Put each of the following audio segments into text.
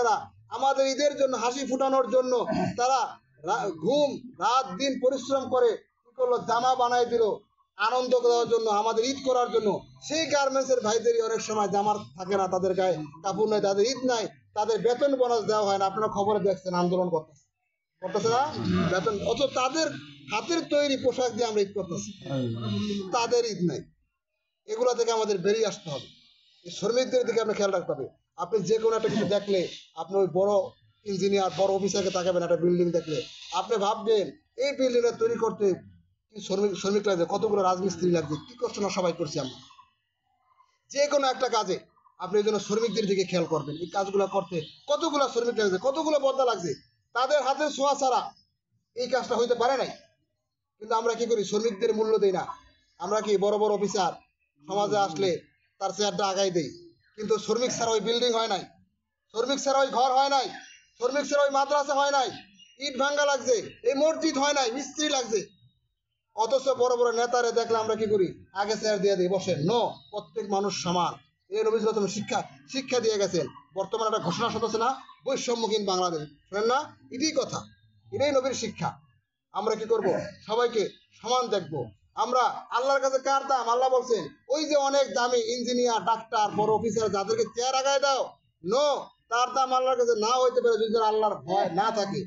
ভাইরা আমাদের ঈদের জন্য হাসি ফুটানোর জন্য তারা ঘুম রাত দিন পরিশ্রম করে কি করলো, জামা বানাই দিল আনন্দ দেওয়ার জন্য, আমাদের ঈদ করার জন্য। সেই গার্মেন্টসের ভাইদেরই অনেক সময় জামার থাকে না, তাদের গায়ে কাপড় নাই, তাদের ঈদ নাই, তাদের বেতন বোনাস দেওয়া হয় না। আপনারা খবরে দেখছেন আন্দোলন করতেছে না বেতন, অথচ তাদের হাতের তৈরি পোশাক দিয়ে আমরা ঈদ করতেছি, তাদের ঈদ নাই। এগুলা থেকে আমাদের বেরিয়ে আসতে হবে। শ্রমিকদের দিকে আপনি খেয়াল রাখতে হবে। আপনি যে কোনো একটা কিছু দেখলে আপনি ওই বড় ইঞ্জিনিয়ার বড় অফিসারকে তাকাবেন, একটা বিল্ডিং দেখলে আপনি ভাববেন এই বিল্ডিংটা তৈরি করতে কি শ্রমিক লাগছে, কতগুলো রাজমিস্ত্রি লাগছে, কি কষ্ট না সবাই করছি আমরা। যে কোনো একটা কাজে আপনি এই জন্য শ্রমিকদের দিকে খেয়াল করবেন, এই কাজগুলো করতে কতগুলো শ্রমিক লাগছে, কতগুলো বদলা লাগছে, তাদের হাতের ছোঁয়া ছাড়া এই কাজটা হইতে পারে নাই। কিন্তু আমরা কি করি, শ্রমিকদের মূল্য দেই না। আমরা কি বড় বড় অফিসার সমাজে আসলে তার চেয়ারটা আগাই দেই, কিন্তু শ্রমিক ছাড়া ওই বিল্ডিং হয় নাই, শ্রমিক ছাড়া ওই ঘর হয় নাই, শ্রমিক ছাড়া ওই মাদ্রাসা হয় নাই, ইট ভাঙ্গা লাগছে, এই মসজিদ হয় নাই, মিস্ত্রি লাগছে। অথচ বড় বড় নেতারে দেখলে আমরা কি করি, আগে চেয়ার দিয়ে দিই, বসেন। নো, প্রত্যেক মানুষ সমান। এই নবী সাল্লাল্লাহু আলাইহি ওয়াসাল্লাম শিক্ষা দিয়ে গেছেন। বর্তমানে একটা ঘোষণা শোনাচ্ছে না, বৈষম্যহীন বাংলাদেশ, শোনেন না? এটাই কথা, এটাই নবীর শিক্ষা। আমরা কি করব, সবাইকে সমান দেখব। আমরা আল্লাহর কাছে কার দাম, আল্লাহ বলছেন ওই যে অনেক দামি ইঞ্জিনিয়ার ডাক্তার বড় অফিসার যাদেরকে চেয়ার আগায় দাও, নো, তার দাম আল্লাহর কাছে না হইতে পারে যদি আল্লাহর ভয় না থাকে।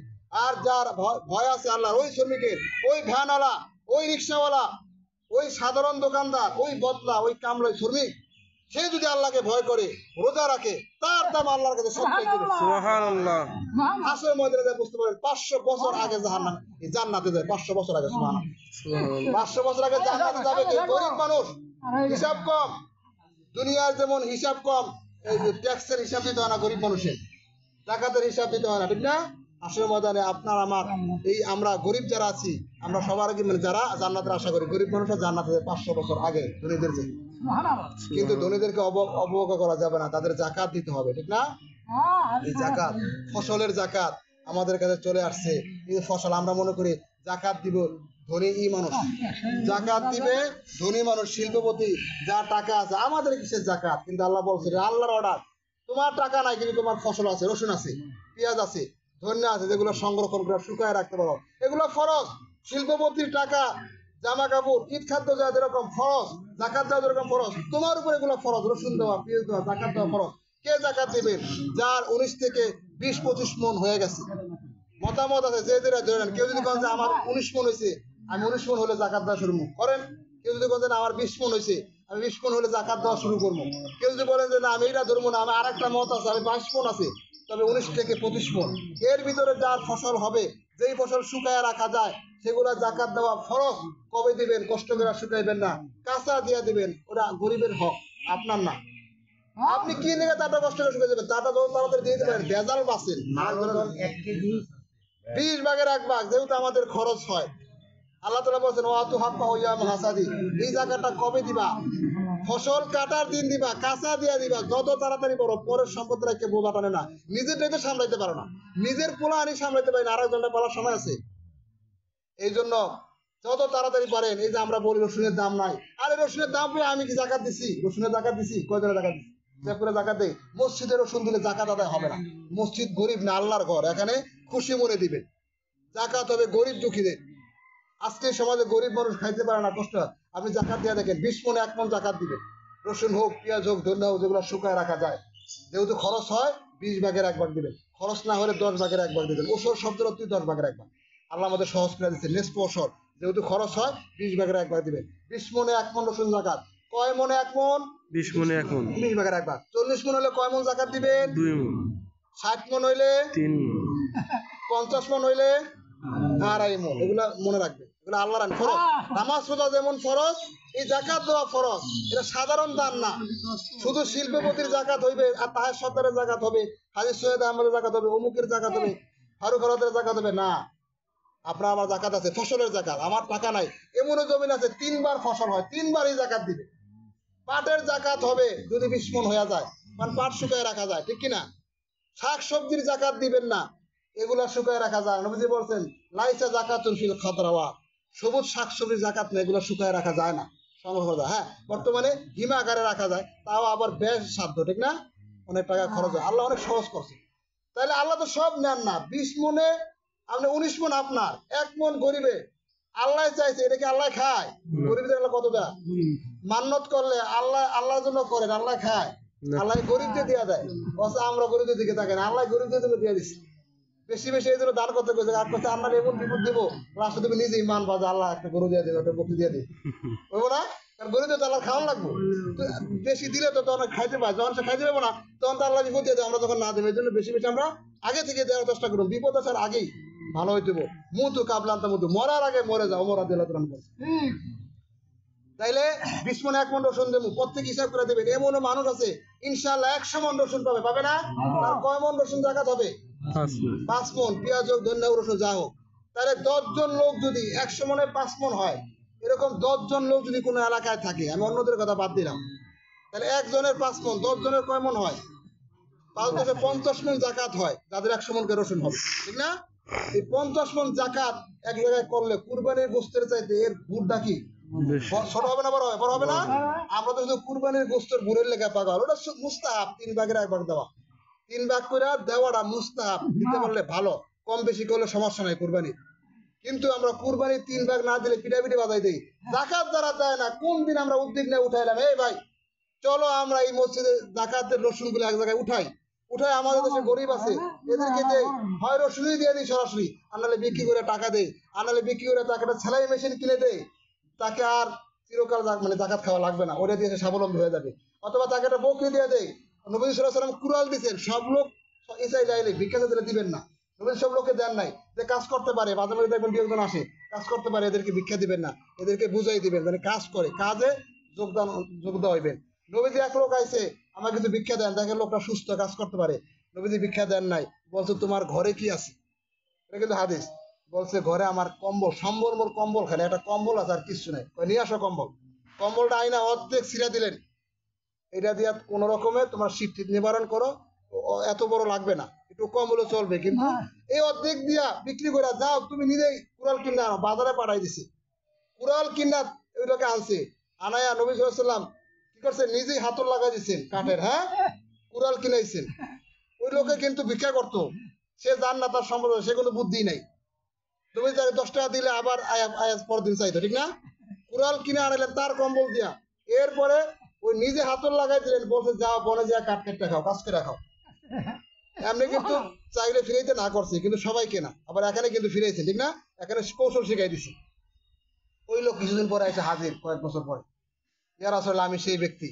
আর যার ভয় আছে আল্লাহর, ওই শ্রমিকের, ওই ভ্যানওয়ালা, ওই রিক্সাওয়ালা, ওই সাধারণ দোকানদার, ওই বদলা, ওই কামলা শ্রমিক, সে যদি আল্লাহকে ভয় করে রোজা রাখে, তার দাম আল্লাহর কাছে সবচেয়ে বেশি। সুবহানাল্লাহ। হাসরের ময়দানে বুঝতে পারেন 500 বছর আগে জান্নাতে যায়, 500 বছর আগে। সুবহানাল্লাহ। 500 বছর আগে জান্নাতে যাবে কে? গরিব মানুষ, হিসাব কম। দুনিয়ার যেমন হিসাব কম, এই যে ট্যাক্সের হিসাব দিতে হয় না গরিব মানুষের, জাকাতের হিসাব দিতে হয় না, ঠিক না? হাসরের ময়দানে আপনার আমার এই আমরা গরিব যারা আছি, আমরা সবার আগে মানে যারা জান্নাতের আশা করি, গরিব মানুষরা জান্নাতে যায় 500 বছর আগে ধনীদের যে। কিন্তু ধনীদেরকে অবজ্ঞা করা যাবে না, তাদের জাকাত দিতে হবে, ঠিক না? এই জাকাত, ফসলের জাকাত আমাদের কাছে চলে আসছে। এই ফসল আমরা মনে করি জাকাত দিব ধনী মানুষ, জাকাত দিবে ধনী মানুষ, শিল্পপতি, যার টাকা আছে। আমাদের কিসের জাকাত? কিন্তু আল্লাহ বলছে আল্লাহর অর্ডার, তোমার টাকা নাই কিন্তু তোমার ফসল আছে, রসুন আছে, পেঁয়াজ আছে, ধনিয়া আছে, যেগুলো সংরক্ষণ করে শুকায় রাখতে পারো, এগুলো ফরজ। শিল্পপতির টাকা, জামা কাপড়, ঈদ খাদ্য যা যেরকম ফরজ, জাকাত দেওয়া যেরকম ফরজ, তোমার উপর এগুলো ফরজ, রসুন দেওয়া, পেঁয়াজ দেওয়া, জাকাত দেওয়া ফরজ। কে জাকাত দেবেন? যার 19 থেকে 20-25 মন হয়ে গেছে। মতামত আছে যে ধরে নেন। কেউ যদি বলেন যে আমার 19 মন হয়েছে, আমি 19 মন হলে জাকাত দেওয়া শুরু করেন। কেউ যদি বলেন আমার 20 মন হয়েছে, আমি 20 মন হলে জাকাত দেওয়া শুরু করবো। কেউ যদি বলেন যে না আমি এটা ধরবো না, আমি আর একটা মত আছে, আমি 22 মন আছে, তবে 19 থেকে 25 মন। এর ভিতরে যার ফসল হবে, যেই ফসল শুকায় রাখা যায়, সেগুলা জাকাত দেওয়া ফরজ। কবে দিবেন? কষ্ট করে শুকাইবেন না, কাঁচা দিয়ে দিবেন, ওটা গরিবের হক, আপনার না। আপনি কি নেবে তাটা কষ্ট করে শুকাই দেবেন, তাটা যত তাড়াতাড়ি দিয়ে দিবেন, ভেজাল বাঁচেন। 20 ভাগের 1 ভাগ যেহেতু আমাদের খরচ হয়, আল্লাহ তাআলা বলেছেন ওয়াতু হাক্কা ইয়াম হাসাদি, এই জায়গাটা কবে দিবা? ফসল কাটার দিন দিবা, কাঁচা দিয়া দিবা, যত তাড়াতাড়ি বড়। পরের সম্পদ রেখে বোঝা টানে না, নিজেরটাই তো সামলাইতে পারো না, নিজের পোলা আনি সামলাইতে পারি না, আরেকজনটা পালার সময় আছে। এই জন্য যত তাড়াতাড়ি পারেন, এই যে আমরা বলি রসুনের দাম নাই, আরে রসুনের দাম পেয়ে আমি কি জাকাত দিছি? রসুনের জাকাত দিছি? কয়জনের জাকাত দিছি? জাকাত দেয়। মসজিদে রসুন দিলে জাকাত আদায় হবে না। মসজিদ গরিব না আল্লাহর ঘর, এখানে খুশি মনে দিবেন। জাকাত হবে গরিব দুঃখীদের। আজকে সমাজে গরিব মানুষ খাইতে পারে না, কষ্ট। আপনি জাকাত দিয়ে দেখেন, 20 মনে 1 মন জাকাত দিবেন। রসুন হোক, পেঁয়াজ হোক, ধনিয়া হোক, যেগুলো শুকায় রাখা যায়, যেহেতু খরচ হয় 20 ভাগের 1 ভাগ দিবেন। খরচ না হলে 10 ভাগের 1 ভাগ দিবেন। ওসর শব্দের অর্থ 10 ভাগের 1 ভাগ। আল্লাহ আমাদের সহজ করে দিচ্ছে, নেসফ ওসর, যেহেতু খরচ হয় 20 ভাগের 1 ভাগ দিবেন। 20 মনে 1 মন রসুন জাকাত। কয় মনে 1 মন? 20 মনে 1 মন, 20 ভাগের 1 ভাগ। 40 মন হলে কয় মন জাকাত দিবেন? 2 মন। 60 মন হইলে 3 মন। 50 মন হইলে 2.5 মন। এগুলা মনে রাখবেন, এগুলো আল্লাহর আইন, ফরজ। নামাজ রোজা যেমন ফরজ, এই জাকাত দেওয়া ফরজ। এটা সাধারণ দান না, শুধু শিল্পপতির জাকাত হইবে, আর তাহের সরকারের জাকাত হবে, হাজী সৈয়দ আহমদের জাকাত হবে, অমুকের জাকাত হবে, ফারুক আলমের জাকাত হবে না। আপনার আমার জাকাত আছে, ফসলের জাকাত। আমার টাকা নাই, এমনও জমিন আছে 3 বার ফসল হয়, 3 বারই জাকাত দিবে। পাটের জাকাত হবে যদি 20 মন হয়ে যায়, মানে পাট শুকায় রাখা যায়, ঠিক কিনা? শাক সবজির জাকাত দিবেন না, এগুলা শুকায় রাখা যায়। নবীজি বলছেন লাইসা জাকাতুন ফিল খাদরাওয়া, সবুজ শাকসবজির জাকাত না, এগুলো শুকায় রাখা যায় না, সংগ্রহ করা যায়। হ্যাঁ, বর্তমানে হিমাগারে রাখা যায়, তাও আবার বেশ সাধ্য, ঠিক না? অনেক টাকা খরচ হয়। আল্লাহ অনেক সহজ করছে, তাহলে আল্লাহ তো সব নেন না। 20 মনে আপনি 19 মন আপনার, 1 মন গরিবে আল্লাহ চাইছে, এটা কি আল্লাহ খায়? গরিবদের আল্লাহ কত দেয়? মান্নত করলে আল্লাহ আল্লাহর জন্য করেন, আল্লাহ খায়? আল্লাহ গরিবদের দিয়ে দেয়। অথচ আমরা গরিবদের দিকে তাকাই না, আল্লাহ গরিবদের জন্য দিয়ে দিচ্ছে। বেশি বেশি এই জন্য দান করতে গেছে, আর করছে আমরা এমন বিপদ দিব, লাস্টে তুমি নিজেই মান বাজে আল্লাহ একটা গরু দিয়ে দেবে, একটা বকরি দিয়ে দেবে, বলবো না? কারণ গরিবদের তো আল্লাহ খাওয়ান লাগবো। বেশি দিলে তো তখন খাইতে পায়, যখন সে খাইতে পারবো না তখন তো আল্লাহ বিপদ দিয়ে দেয়, আমরা তখন না দেবো। এই জন্য বেশি বেশি আমরা আগে থেকে দেওয়ার চেষ্টা করবো, বিপদ আসার আগেই ভালো হইতে হবো। মুতু কাবলান্তা মুতু, মরার আগে মরে যাও, মরা দিল। তাইলে 20 মন 1 মন রসুন দেবো, প্রত্যেক হিসাব করে দেবেন। এমনও মানুষ আছে ইনশাআল্লাহ 100 মন রসুন পাবে, পাবে না? তার কয় মন রসুন জাকাত হবে? 5 মন। পেঁয়াজ হোক, ধনিয়া রসুন যা হোক। তাহলে 10 জন লোক যদি 100 মনে 5 মন হয়, এরকম 10 জন লোক যদি কোনো এলাকায় থাকে, আমি অন্যদের কথা বাদ দিলাম, তাহলে 1 জনের 5 মন, 10 জনের কয় মন হয়? 5 10 50 মন জাকাত হয়, যাদের 100 মন করে রসুন হবে, ঠিক না? এই 50 মন জাকাত এক জায়গায় করলে কুরবানির গোস্তের চাইতে এর গুড়টা কি ছোট হবে না বড় হবে? বড় হবে না? আমরা তো শুধু কুরবানির গোস্তের গুড়ের লেখা পাগল, ওটা মুস্তাহাব 3 ভাগের 1 ভাগ দেওয়া। 3 ভাগ করে দেওয়াটা মুস্তাহাব, দিতে পারলে ভালো, কম বেশি করলে সমস্যা নাই কুরবানি। কিন্তু আমরা কুরবানির 3 ভাগ না দিলে পিটাপিটি বাজাই দেই। জাকাত যারা দেয় না, কোন দিন আমরা উদ্যোগ নিয়ে উঠাইলাম, এই ভাই চলো আমরা এই মসজিদে জাকাতের রসুন গুলো এক জায়গায় উঠাই, আমাদের দেশে গরিব আছে এদেরকে দেই, হয় রসুনই দিয়ে দিই সরাসরি, আনালে বিক্রি করে টাকা দেই, আনালে বিক্রি করে টাকাটা সেলাই মেশিন কিনে দেই, তাকে আর চিরকাল মানে জাকাত খাওয়া লাগবে না, ওটা দিয়ে স্বাবলম্বী হয়ে যাবে। অথবা তাকে একটা বকরি দিয়ে দেয়। নবী সাল্লাল্লাহু আলাইহি ওয়াসাল্লাম কুরআন দিয়েছেন, সব লোক ইসাই লাইলে ভিক্ষা দিলে দিবেন না, নবী সব লোককে দেন নাই। যে কাজ করতে পারে, মাঝে মাঝে দেখবেন বিয়োজন আসে, কাজ করতে পারে, এদেরকে ভিক্ষা দিবেন না, এদেরকে বুঝাই দিবেন, মানে কাজ করে, কাজে যোগদান হইবেন। নবীজি এক লোক আইছে, আমার কিছু ভিক্ষা দেন, দেখেন লোকটা সুস্থ, কাজ করতে পারে, নবীজি ভিক্ষা দেন নাই, বলছে তোমার ঘরে কি আছে? এটা কিন্তু হাদিস। বলছে ঘরে আমার কম্বল, সম্বল মোর কম্বল, খালি একটা কম্বল আছে আর কিছু নাই, নিয়ে আসো কম্বল। কম্বলটা আইনা অর্ধেক ছিঁড়া দিলেন, এটা দিয়া কোন রকমে তোমার শীত নিবারণ করো, এত বড় লাগবে না, একটু কম হলে চলবে, কিন্তু এই অর্ধেক দিয়া বিক্রি করে যাও, তুমি নিজেই কুড়াল কিনে আনো। বাজারে পাঠাই দিছে, কুড়াল কিনা ওইটাকে আনছে, আনায়া নবী সাল্লাল্লাহু আলাইহি ওয়াসাল্লাম কি করছে, নিজেই হাতর লাগাই দিচ্ছেন কাঠের, হ্যাঁ, কুড়াল কিনাইছেন। ওই লোকে কিন্তু ভিক্ষা করতো, সে জান না তার সম্পদ, সে কোনো বুদ্ধি নাই। তুমি 10 টাকা দিলে আবার আয়াজ পরের দিন চাইতো, ঠিক না? কুড়াল কিনে আনালেন তার কম্বল দিয়া, এরপরে ওই নিজে হাতর লাগাই দিলেন, বলছে যাও বনে যা কাঠ কেটে খাও, কাজ করে খাও। এমনি কিন্তু চাইলে ফিরাইতে না করছে, কিন্তু সবাইকে না, আবার এখানে কিন্তু ফিরাইছে, ঠিক না? এখানে কৌশল শিখাই দিছে। ওই লোক কিছুদিন পরে এসে হাজির, কয়েক বছর পরে, ইয়া রাসূলুল্লাহ আমি সেই ব্যক্তি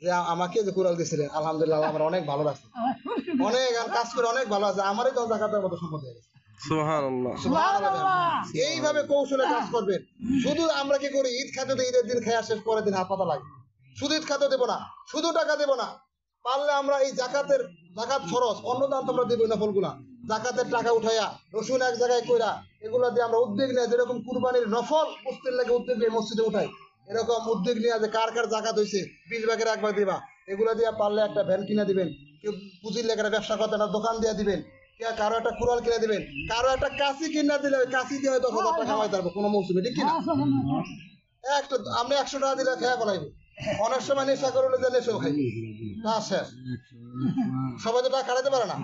যে আমাকে যে কুড়াল দিয়েছিলেন, আলহামদুলিল্লাহ আমার অনেক ভালো লাগছে, অনেক কাজ করে অনেক ভালো আছে, আমারই তো জাকাতের মতো সম্পদ হয়ে গেছে। সুবহানাল্লাহ, সুবহানাল্লাহ। এইভাবে কৌশলে কাজ করবেন। শুধু আমরা কি করি, ঈদ খাদ্য দিয়ে ঈদের দিন খেয়ে শেষ, পরের দিন হাত পাতা লাগে, শুধু ঈদ খাদ্য দেবো না, শুধু টাকা দেবো না, পারলে আমরা এই জাকাত খরচ, অন্নদান তোমরা দিবই না, ফলগুলা জাকাতের টাকা উঠাইয়া রসুন এক জায়গায় কইরা এগুলা দিয়ে আমরা উদ্যোগ নেই, যেরকম কুরবানির নফল বস্তির লাগে উদ্যোগ নিয়ে মসজিদে উঠাই, এরকম উদ্যোগ নিয়ে যে কার কার জাকাত হয়েছে 20 ভাগের 1 ভাগ দিবা, এগুলা দিয়ে পারলে একটা ভ্যান কিনে দিবেন, কেউ পুঁজির লেগে একটা ব্যবসা করতে একটা দোকান দিয়ে দিবেন, কারো একটা কুড়াল কিনে দিবেন, কারো একটা কাশি কিনে দিলে ওই কাশি দিয়ে 10,000 টাকা কামাইতে পারবো কোনো মৌসুমে, ঠিক কিনা? একটা আমরা 100 টাকা দিলে খেয়া ফেলাইবো, অনেক সময় নেশা করলে যে নেশাও খাই না, শেষ সবাই তো টাকা কাটাতে পারে না,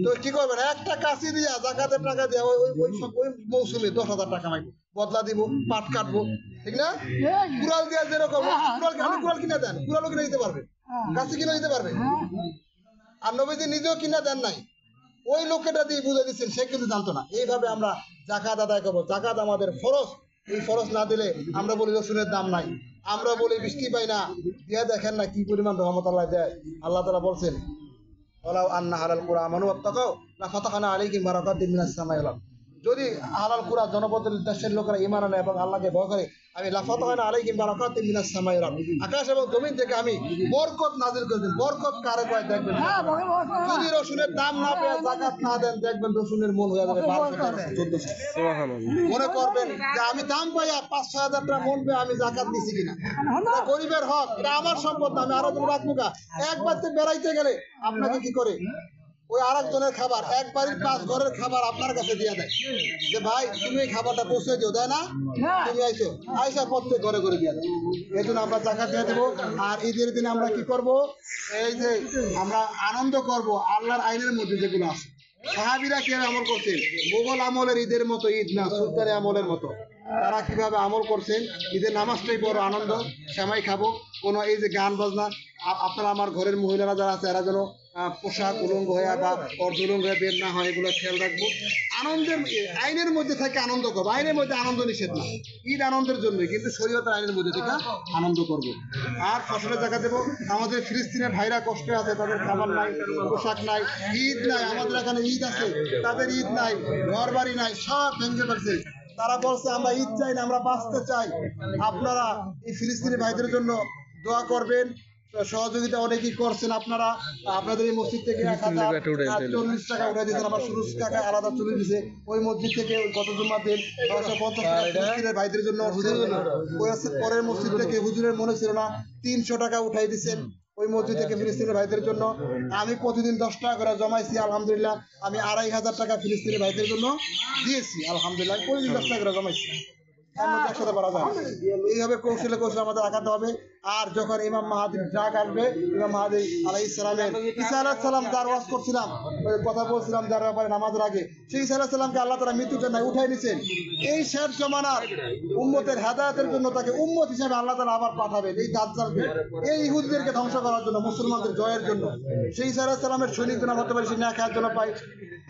তো কি করবেন, একটা কাশি দিয়া জাকাতের টাকা দিয়া ওই মৌসুমে 10,000 টাকা কামাইবো, বদলা দিব, পাট কাটবো, ঠিক না? কুড়াল দিয়া যেরকম, কুড়াল কিনে দেন, কুড়ালও কিনে দিতে পারবে, কাশি কিনে দিতে পারবে। আর নবীজি নিজেও কিনা দেন নাই, ওই লোকেটা দিয়ে বুঝে দিচ্ছেন, সে কিন্তু জানতো না। এইভাবে আমরা জাকাত আদায় করবো, জাকাত আমাদের ফরজ, এই ফরজ না দিলে আমরা বলি রসুনের দাম নাই, আমরা বলি বৃষ্টি পাই না, দিয়া দেখেন না কি পরিমাণ রহমত আল্লাহ দেয়। আল্লাহ তাআলা বলছেন ওয়ালাউ আন্না হালাল কুরআন আমানু ওয়াত্তাকাউ লাফাতাহনা আলাইহিম বারাকাতিন মিনাস সামাই ওয়াল আরদ, যদি হালাল কুরআন জনপদের দেশের লোকেরা ঈমান আনে এবং আল্লাহকে ভয় করে, আমি লাফাতাহনা আলাইহিম বারাকাতিন মিনাস সামাই ওয়াল আরদ, আকাশ এবং জমিন থেকে আমি বরকত নাযিল করে দেব। বরকত কারে কয় দেখবেন, যদি রসুনের দাম না পেয়ে জাকাত না দেন, দেখবেন রসুনের মন হয়ে যাবে 1200-1400। সুবহানাল্লাহ। মনে করবেন যে আমি দাম পাইয়া 5-6 হাজার টাকা মন পেয়ে আমি জাকাত দিছি কিনা, এটা গরিবের হক, এটা আমার সম্পদ, আমি আরো রাখবো কা। একবার বেড়াইতে গেলে আপনাকে কি করে ওই আরেকজনের খাবার, এক বাড়ির 5 ঘরের খাবার আপনার কাছে দিয়ে দেয় যে ভাই তুমি এই খাবারটা পৌঁছে দিও, দেয় না? তুমি আইসা প্রত্যেক ঘরে ঘরে দিয়ে দেয়। এই জন্য আমরা জাকাত দিয়ে দেবো। আর ঈদের দিনে আমরা কি করব? এই যে আমরা আনন্দ করব আল্লাহর আইনের মধ্যে যেগুলো আছে। সাহাবীরা কিভাবে আমল করছেন, মোগল আমলের ঈদের মতো ঈদ না, সুলতানি আমলের মতো তারা কিভাবে আমল করছেন। ঈদের নামাজটাই বড় আনন্দ, সেমাই খাবো, কোনো এই যে গান বাজনা। আপনারা আমার ঘরের মহিলারা যারা আছে এরা যেন পোশাক উলঙ্গ হয়ে বা অর্ধুলঙ্গ হয়ে বের না হয়, এগুলো খেয়াল রাখবো। আনন্দের আইনের মধ্যে থেকে আনন্দ করবো। আইনের মধ্যে আনন্দ নিষেধ না, ঈদ আনন্দের জন্যই, কিন্তু শরীয়তের আইনের মধ্যে থেকে আনন্দ করব। আর ফসলের জায়গা দেবো। আমাদের ফিলিস্তিনের ভাইরা কষ্টে আছে, তাদের খাবার নাই, পোশাক নাই, ঈদ নাই। আমাদের এখানে ঈদ আছে, তাদের ঈদ নাই, ঘর বাড়ি নাই, সব ভেঙে ফেলছে। তারা বলছে আমরা ঈদ চাই না, আমরা বাঁচতে চাই। আপনারা এই ফিলিস্তিনি ভাইদের জন্য দোয়া করবেন। সহযোগিতা অনেকেই করছেন আপনারা। আপনাদের এই মসজিদ থেকে 1040 টাকা উঠে দিয়েছেন, আমার সুরুজ কাকা আলাদা চলে দিয়েছে। ওই মসজিদ থেকে গত জুম্মার দিন 950 টাকা ফিলিস্তিনের ভাইদের জন্য। পরের মসজিদ থেকে হুজুরের মনে ছিল না 300 টাকা উঠাই দিচ্ছেন ওই মসজিদ থেকে ফিলিস্তিনের ভাইদের জন্য। আমি প্রতিদিন 10 টাকা করে জমাইছি, আলহামদুলিল্লাহ। আমি 2500 টাকা ফিলিস্তিনের ভাইদের জন্য দিয়েছি, আলহামদুলিল্লাহ। প্রতিদিন 10 টাকা করে জমাইছি, একসাথে পারা যায়। এইভাবে কৌশলে কৌশলে আমাদের আগাতে হবে। আর যখন ইমাম মাহাদির ডাক আসবে, ইমাম মাহাদি আলাইহিস সালামের ঈসা আলাইহিস সালাম যার ওয়াজ করছিলাম, ওই কথা বলছিলাম যার ব্যাপারে নামাজের আগে, সেই ঈসা আলাইহিস সালামকে আল্লাহ তাআলা মৃত্যুর জন্য উঠাই নিছেন। এই শেষ জমানার উম্মতের হেদায়েতের জন্য তাকে উম্মত হিসেবে আল্লাহ তাআলা আবার পাঠাবেন, এই দাজ্জালকে, এই ইহুদিদেরকে ধ্বংস করার জন্য, মুসলমানদের জয়ের জন্য। সেই ঈসা আলাইহিস সালামের সৈনিক যেন হতে পারি, সেই ন্যায় খায়ের জন্য পাই,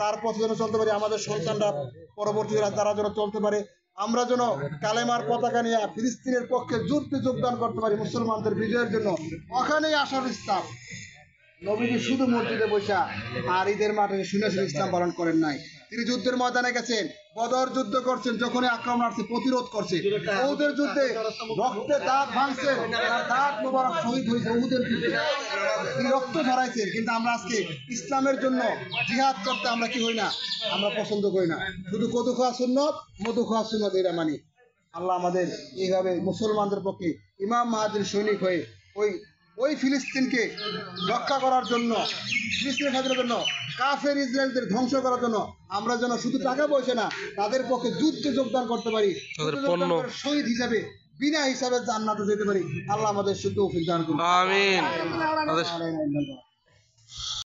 তার পথে যেন চলতে পারি। আমাদের সন্তানরা পরবর্তী তারা যেন চলতে পারে। আমরা যেন কালেমার পতাকা নিয়ে ফিলিস্তিনের পক্ষে যুদ্ধে যোগদান করতে পারি মুসলমানদের বিজয়ের জন্য। ওখানেই আসার ইসলাম। নবীজি শুধু মসজিদে বসা আর ঈদের মাঠে শুনে শুনে ইসলাম পালন করেন নাই। তিনি যুদ্ধের ময়দানে গেছেন, বদর যুদ্ধ করছেন, যখনই আক্রমণ আসছে প্রতিরোধ করছে। উহুদের যুদ্ধে রক্তে দাঁত ভাঙছেন, তার দাঁত মোবারক শহীদ হয়েছে উহুদের যুদ্ধে, তিনি রক্ত ঝরাইছেন। কিন্তু আমরা আজকে ইসলামের জন্য জিহাদ করতে আমরা কি হই না, আমরা পছন্দ করি না। শুধু কদু খাওয়া সুন্নত, মধু খাওয়া সুন্নত, এরা মানি। আল্লাহ আমাদের এইভাবে মুসলমানদের পক্ষে ইমাম মাহাদির সৈনিক হয়ে ওই ফিলিস্তিনকে রক্ষা করার জন্য, ফিলিস্তিনের স্বাধীনতার জন্য, কাফের ইসরায়েলদের ধ্বংস করার জন্য আমরা যেন শুধু টাকা পয়সা না, তাদের পক্ষে যুদ্ধে যোগদান করতে পারি, শহীদ হিসাবে, বিনা হিসাবে জান্নাতে যেতে পারি। আল্লাহ আমাদের শুদ্ধ তৌফিক দান করুন। আমিন।